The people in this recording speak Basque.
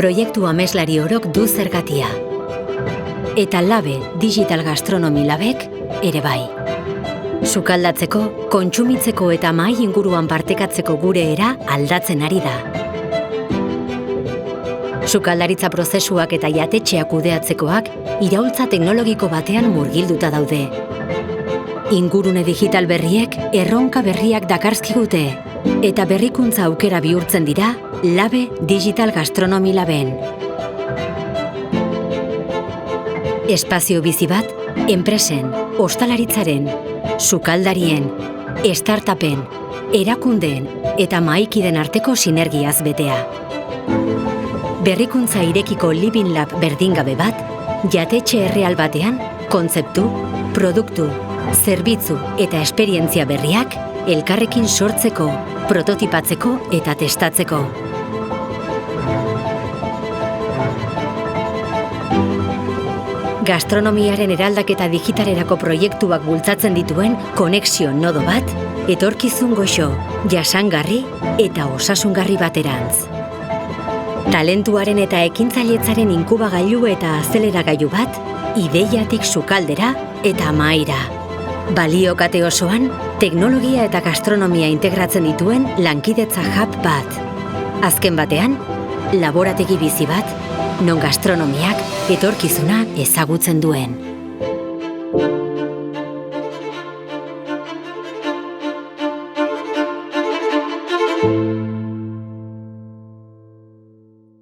proiektu ameslari orok du zergatia. Eta Labe Digital Gastronomy Labek ere bai. Sukaldatzeko, kontsumitzeko eta mahai inguruan partekatzeko gure era aldatzen ari da. Sukaldaritza prozesuak eta jatetxeak kudeatzekoak iraultza teknologiko batean murgilduta daude. Ingurune digital berriek erronka berriak dakarzkigute eta berrikuntza aukera bihurtzen dira Labe Digital Gastronomy Laben. Espazio bizi bat, enpresen, ostalaritzaren, sukaldarien, startupen, erakundeen eta mahaikideen arteko sinergiaz betea. Berrikuntza irekiko Living Lab berdingabe bat, jatetxe erreal batean, kontzeptu, produktu, zerbitzu eta esperientzia berriak elkarrekin sortzeko, prototipatzeko eta testatzeko. Gastronomiaren eraldaketa digitalerako proiektuak bultzatzen dituen konexio nodo bat, etorkizun goxo, jasangarri eta osasungarri baterantz. Talentuaren eta ekintzailetzaren inkubagailu eta azeleragailu bat, ideiatik sukaldera eta mahaira. Balio kate osoan, teknologia eta gastronomia integratzen dituen lankidetza hub bat. Azken batean, laborategi bizi bat, non gastronomiak etorkizuna ezagutzen duen.